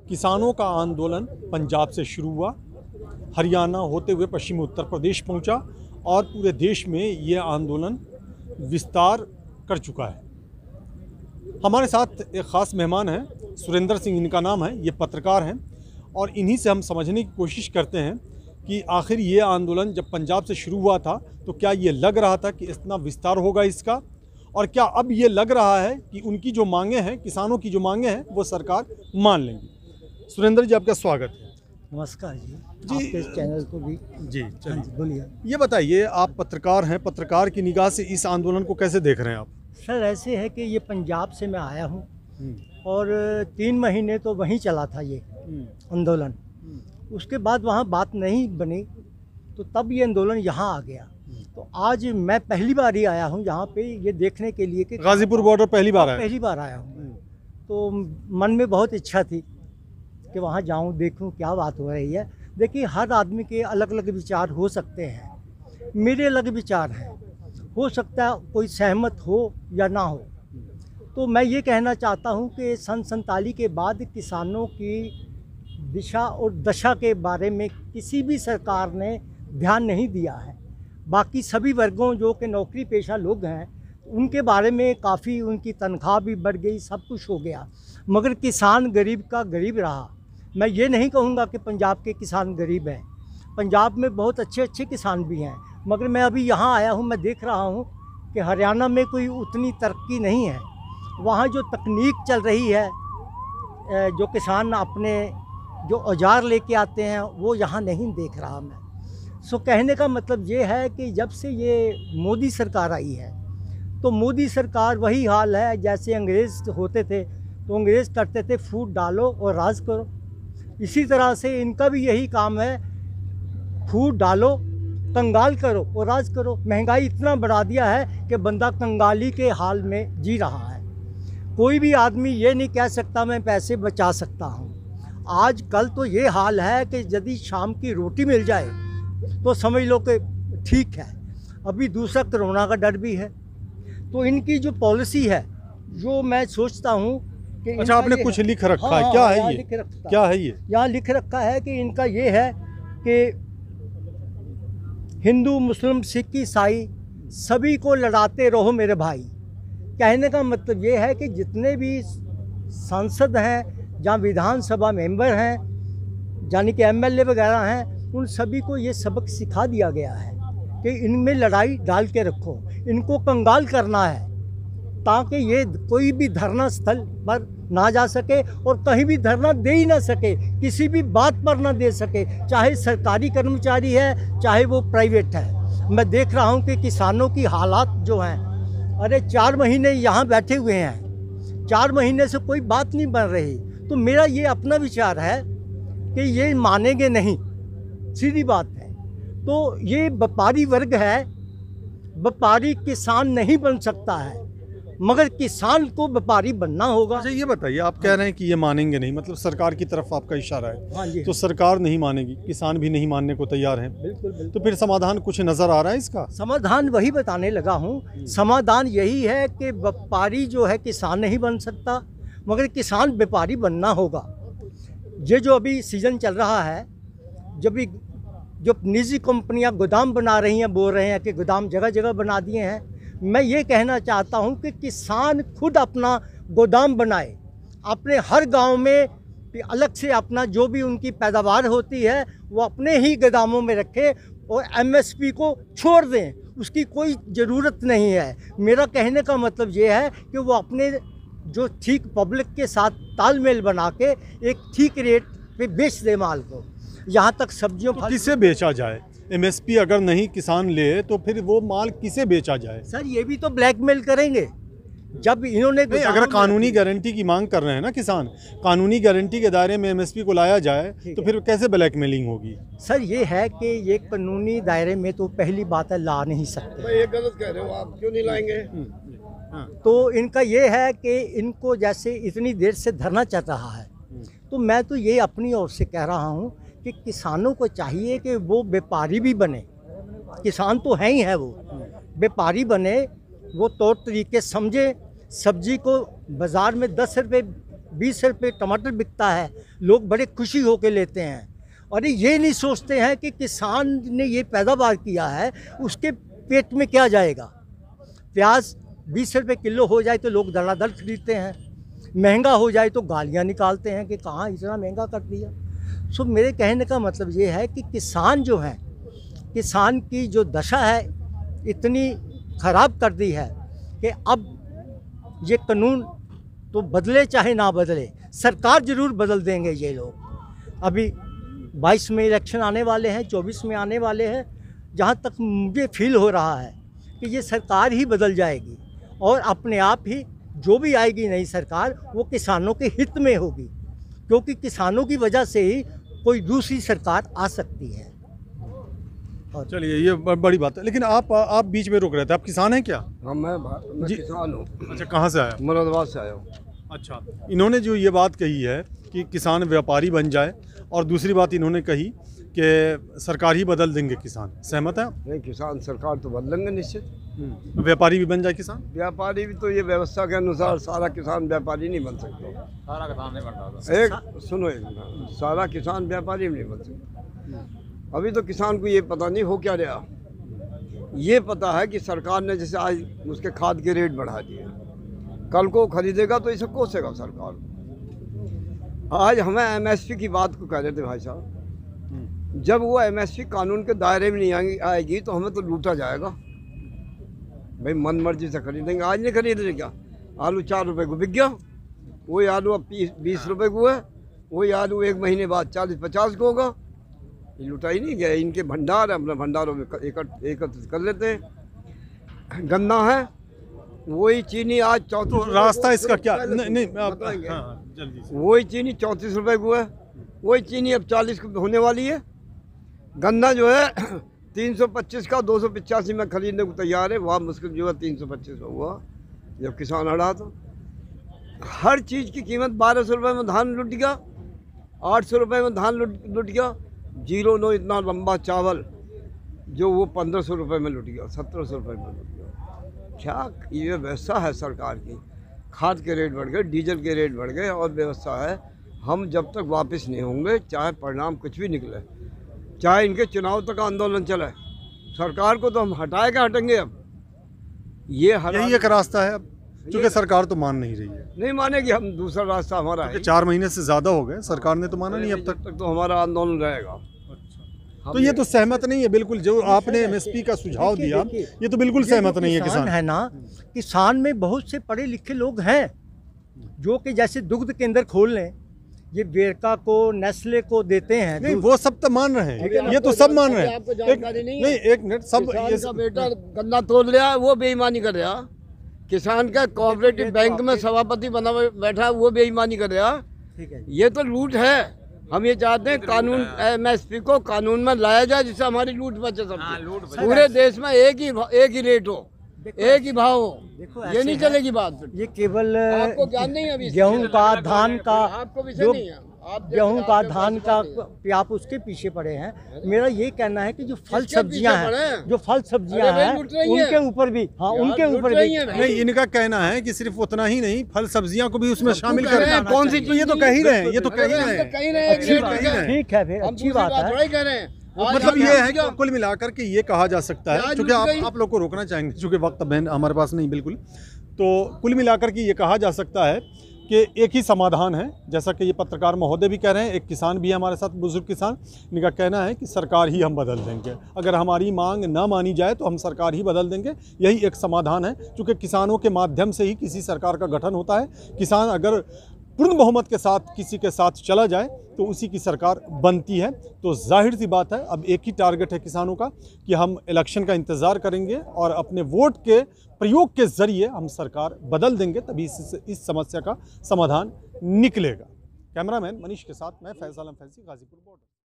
किसानों का आंदोलन पंजाब से शुरू हुआ, हरियाणा होते हुए पश्चिमी उत्तर प्रदेश पहुंचा और पूरे देश में ये आंदोलन विस्तार कर चुका है। हमारे साथ एक ख़ास मेहमान हैं, सुरेंद्र सिंह इनका नाम है, ये पत्रकार हैं और इन्हीं से हम समझने की कोशिश करते हैं कि आखिर ये आंदोलन जब पंजाब से शुरू हुआ था तो क्या ये लग रहा था कि इतना विस्तार होगा इसका, और क्या अब ये लग रहा है कि उनकी जो मांगे हैं, किसानों की जो मांगे हैं, वो सरकार मान लेंगी। सुरेंद्र जी, आपका स्वागत है। नमस्कार जी। आपके चैनल को भी जी हाँ जी, बोलिए। ये बताइए, आप पत्रकार हैं, पत्रकार की निगाह से इस आंदोलन को कैसे देख रहे हैं आप? सर, ऐसे है कि ये पंजाब से मैं आया हूँ और 3 महीने तो वहीं चला था ये आंदोलन। उसके बाद वहाँ बात नहीं बनी तो तब ये आंदोलन यहाँ आ गया। तो आज मैं पहली बार ही आया हूँ यहाँ पे ये देखने के लिए कि गाजीपुर बॉर्डर पहली बार आया? पहली बार आया हूँ। तो मन में बहुत इच्छा थी कि वहाँ जाऊँ, देखूँ क्या बात हो रही है। देखिए, हर आदमी के अलग अलग विचार हो सकते हैं, मेरे अलग विचार हैं, हो सकता है कोई सहमत हो या ना हो। तो मैं ये कहना चाहता हूँ कि सन 47 के बाद किसानों की दिशा और दशा के बारे में किसी भी सरकार ने ध्यान नहीं दिया है। बाकी सभी वर्गों जो कि नौकरी पेशा लोग हैं उनके बारे में काफ़ी, उनकी तनख्वाह भी बढ़ गई, सब कुछ हो गया, मगर किसान गरीब का गरीब रहा। मैं ये नहीं कहूँगा कि पंजाब के किसान गरीब हैं, पंजाब में बहुत अच्छे अच्छे किसान भी हैं, मगर मैं अभी यहाँ आया हूँ, मैं देख रहा हूँ कि हरियाणा में कोई उतनी तरक्की नहीं है। वहाँ जो तकनीक चल रही है, जो किसान अपने जो औजार लेके आते हैं, वो यहाँ नहीं देख रहा मैं। सो कहने का मतलब ये है कि जब से ये मोदी सरकार आई है तो मोदी सरकार वही हाल है जैसे अंग्रेज़ होते थे। तो अंग्रेज़ करते थे फूट डालो और राज करो, इसी तरह से इनका भी यही काम है, फूट डालो, कंगाल करो और राज करो। महंगाई इतना बढ़ा दिया है कि बंदा कंगाली के हाल में जी रहा है। कोई भी आदमी ये नहीं कह सकता मैं पैसे बचा सकता हूँ। आज कल तो ये हाल है कि यदि शाम की रोटी मिल जाए तो समझ लो कि ठीक है। अभी दूसरा कोरोना का डर भी है। तो इनकी जो पॉलिसी है, जो मैं सोचता हूँ कि अच्छा, आपने कुछ लिख रखा है? क्या है ये? क्या है ये? यहाँ लिख रखा है कि इनका ये है कि हिंदू, मुस्लिम, सिख, ईसाई सभी को लड़ाते रहो मेरे भाई। कहने का मतलब ये है कि जितने भी सांसद हैं, जहाँ विधानसभा मेंबर हैं, यानी कि एमएलए वगैरह हैं, उन सभी को ये सबक सिखा दिया गया है कि इनमें लड़ाई डाल के रखो, इनको कंगाल करना है ताकि ये कोई भी धरना स्थल पर ना जा सके और कहीं भी धरना दे ही ना सके, किसी भी बात पर ना दे सके, चाहे सरकारी कर्मचारी है चाहे वो प्राइवेट है। मैं देख रहा हूँ कि किसानों की हालात जो हैं, अरे 4 महीने यहाँ बैठे हुए हैं, 4 महीने से कोई बात नहीं बन रही। तो मेरा ये अपना विचार है कि ये मानेंगे नहीं, सीधी बात है। तो ये व्यापारी वर्ग है, व्यापारी किसान नहीं बन सकता है, मगर किसान को व्यापारी बनना होगा। अच्छा, ये बताइए, आप कह रहे हैं कि ये मानेंगे नहीं, मतलब सरकार की तरफ आपका इशारा है। हाँ जी। तो सरकार नहीं मानेगी, किसान भी नहीं मानने को तैयार हैं। बिल्कुल, बिल्कुल। तो फिर समाधान कुछ नज़र आ रहा है इसका? समाधान वही बताने लगा हूँ। समाधान यही है कि व्यापारी जो है किसान नहीं बन सकता, मगर किसान व्यापारी बनना होगा। ये जो अभी सीज़न चल रहा है, जब भी जो निजी कंपनियां गोदाम बना रही हैं, बोल रहे हैं कि गोदाम जगह जगह बना दिए हैं, मैं ये कहना चाहता हूं कि किसान खुद अपना गोदाम बनाए, अपने हर गांव में अलग से अपना जो भी उनकी पैदावार होती है वो अपने ही गोदामों में रखे और एमएसपी को छोड़ दें, उसकी कोई ज़रूरत नहीं है। मेरा कहने का मतलब ये है कि वो अपने जो ठीक पब्लिक के साथ तालमेल बना के एक ठीक रेट पे बेच दे माल को। यहाँ तक सब्जियों तो किसे बेचा जाए? एमएसपी अगर नहीं किसान ले तो फिर वो माल किसे बेचा जाए? सर, ये भी तो ब्लैकमेल करेंगे। जब इन्होंने अगर कानूनी गारंटी की मांग कर रहे हैं ना किसान, कानूनी गारंटी के दायरे में एमएसपी को लाया जाए तो फिर कैसे ब्लैकमेलिंग होगी? सर, ये है कि ये कानूनी दायरे में तो पहली बात है ला नहीं सकते। ये गलत कह रहे हो आप, क्यों नहीं लाएंगे? तो इनका ये है कि इनको जैसे इतनी देर से धरना चल रहा है, तो मैं तो ये अपनी ओर से कह रहा हूँ कि किसानों को चाहिए कि वो व्यापारी भी बने। किसान तो है ही है, वो व्यापारी बने, वो तौर तरीके समझे, सब्जी को बाज़ार में 10 रुपये 20 रुपये टमाटर बिकता है, लोग बड़े खुशी होकर लेते हैं। और ये नहीं सोचते हैं कि किसान ने ये पैदावार किया है, उसके पेट में क्या जाएगा। प्याज 20 रुपये किलो हो जाए तो लोग धड़ाधड़ खरीदते हैं, महंगा हो जाए तो गालियाँ निकालते हैं कि कहाँ इतना महंगा कर दिया। सो मेरे कहने का मतलब ये है कि किसान जो है, किसान की जो दशा है इतनी ख़राब कर दी है कि अब ये कानून तो बदले चाहे ना बदले, सरकार ज़रूर बदल देंगे ये लोग। अभी 22 में इलेक्शन आने वाले हैं, 24 में आने वाले हैं। जहाँ तक मुझे फील हो रहा है कि ये सरकार ही बदल जाएगी और अपने आप ही जो भी आएगी नई सरकार वो किसानों के हित में होगी, क्योंकि किसानों की वजह से ही कोई दूसरी सरकार आ सकती है। चलिए, ये बड़ी बात है। लेकिन आप बीच में रुक रहे थे, आप किसान हैं क्या? हाँ, मैं किसान हूँ। अच्छा, कहाँ से आया? मुरादाबाद से आया हूँ। अच्छा, इन्होंने जो ये बात कही है कि किसान व्यापारी बन जाए, और दूसरी बात इन्होंने कही कि सरकार ही बदल देंगे किसान, सहमत है आप? नहीं, किसान सरकार तो बदलेंगे निश्चित। व्यापारी भी बन जाए किसान? व्यापारी भी तो ये व्यवस्था के अनुसार सारा किसान व्यापारी नहीं बन सकता। सारा किसान नहीं बनता। एक सुनो, एक मिनट, सारा किसान व्यापारी भी नहीं बन सकता। अभी तो किसान को ये पता नहीं हो क्या रहा। ये पता है कि सरकार ने जैसे आज उसके खाद के रेट बढ़ा दिए, कल को खरीदेगा तो इसे कोसेगा सरकार। आज हमें एमएसपी की बात को कह रहे थे भाई साहब, जब वो एमएसपी कानून के दायरे में नहीं आएगी तो हमें तो लूटा जाएगा। भाई मन मर्जी से खरीदेंगे, आज नहीं खरीद रहे क्या? आलू 4 रुपए को बिक गया, वही आलू अब 20 रुपए को है, वही आलू 1 महीने बाद 40-50 को होगा। ये लुटाई नहीं गया, इनके भंडार अपने भंडारों में एकत्रित कर लेते हैं। गन्ना है, वही चीनी आज 34। तो रास्ता इसका क्या? नहीं बताएंगे। हाँ, जल्दी से। वही चीनी 34 रुपए को है, वही चीनी अब 40 को होने वाली है। गन्ना जो है 325 का 285 में खरीदने को तैयार है, वहाँ मुश्किल जो है 325 में हुआ जब किसान हड़ा। तो हर चीज़ की कीमत 1200 रुपये में धान लुट गया, 800 रुपये में धान लुट गया। 09 इतना लंबा चावल जो वो 1500 रुपये में लुट गया, 1700 रुपये में लुट गया। क्या ये व्यवस्था है सरकार की? खाद के रेट बढ़ गए, डीजल के रेट बढ़ गए, और व्यवस्था है हम जब तक वापस नहीं होंगे, चाहे परिणाम कुछ भी निकले, चाहे इनके चुनाव तक आंदोलन चले, सरकार को तो हम हटाएंगे। अब यही एक रास्ता है, अब क्योंकि सरकार तो मान नहीं रही है। नहीं मानेगी, हम दूसरा रास्ता हमारा है। 4 महीने से ज़्यादा हो गए, सरकार ने तो माना नहीं अब तक। तो हमारा आंदोलन रहेगा। तो ये तो सहमत नहीं है बिल्कुल, जो आपने एमएसपी का सुझाव दिया, ये तो बिल्कुल सहमत नहीं है किसान। है ना, किसान में बहुत से पढ़े लिखे लोग हैं जो कि जैसे दुग्ध केंद्र खोल लें, ये वेरका को, नेस्ले को देते हैं। नहीं, वो सब तो मान रहे हैं, ये तो सब मान रहे हैं। आपको जानकारी नहीं है? एक मिनट, सब किसान का बेटा गन्ना तोड़ लिया, वो बेईमानी कर रहा। किसान का कोऑपरेटिव बैंक में सभापति बना बैठा है, वो बेईमानी कर रहा। ठीक है, ये तो लूट है। हम ये चाहते हैं कानून, एमएसपी को कानून में लाया जाए जिससे हमारी लूट बचे। सब पूरे देश में एक ही रेट हो, एक ही भाव हो। देखो ये नहीं चलेगी बात। ये केवल आपको ज्ञान नहीं है अभी गेहूं का, धान का, आपको विषय जो नहीं है। आप गेहूं का, धान का, आप उसके पीछे पड़े हैं। मेरा ये कहना है कि जो फल किसके सब्जियां पीछे पड़े हैं, हैं? जो फल सब्जियां अरे भाई, हैं, लूट रही हैं। उनके ऊपर भी, हाँ, उनके लूट ऊपर रही भी। हैं भाई। नहीं, इनका कहना है कि सिर्फ उतना ही नहीं, फल सब्जियां को भी उसमें शामिल कह रहे हैं, कर। कौन सी तो ये तो कह ही रहे हैं, ये तो कह ही अरे रहे हम तो हैं। कह ही रहे हैं, अच्छी रेट बात बढ़ है, गए। ठीक है, फिर हम अच्छी दूसरी बात है। थोड़ा ही कह रहे हैं। आज मतलब हम ये है कि क्या- कुल मिलाकर के ये कहा जा सकता है, आज क्योंकि लूट गई। आप लोग को रोकना चाहेंगे, क्योंकि वक्त अब हमारे पास नहीं बिल्कुल। तो कुल मिलाकर के ये कहा जा सकता है कि एक ही समाधान है, जैसा कि ये पत्रकार महोदय भी कह रहे हैं, एक किसान भी है हमारे साथ, बुजुर्ग किसान। इनका कहना है कि सरकार ही हम बदल देंगे, अगर हमारी मांग ना मानी जाए तो हम सरकार ही बदल देंगे, यही एक समाधान है। क्योंकि किसानों के माध्यम से ही किसी सरकार का गठन होता है। किसान अगर पूर्ण बहुमत के साथ किसी के साथ चला जाए तो उसी की सरकार बनती है। तो जाहिर सी बात है, अब एक ही टारगेट है किसानों का कि हम इलेक्शन का इंतज़ार करेंगे और अपने वोट के प्रयोग के ज़रिए हम सरकार बदल देंगे, तभी इस समस्या का समाधान निकलेगा। कैमरामैन मनीष के साथ मैं फैसल फैजी, गाजीपुर बॉर्डर।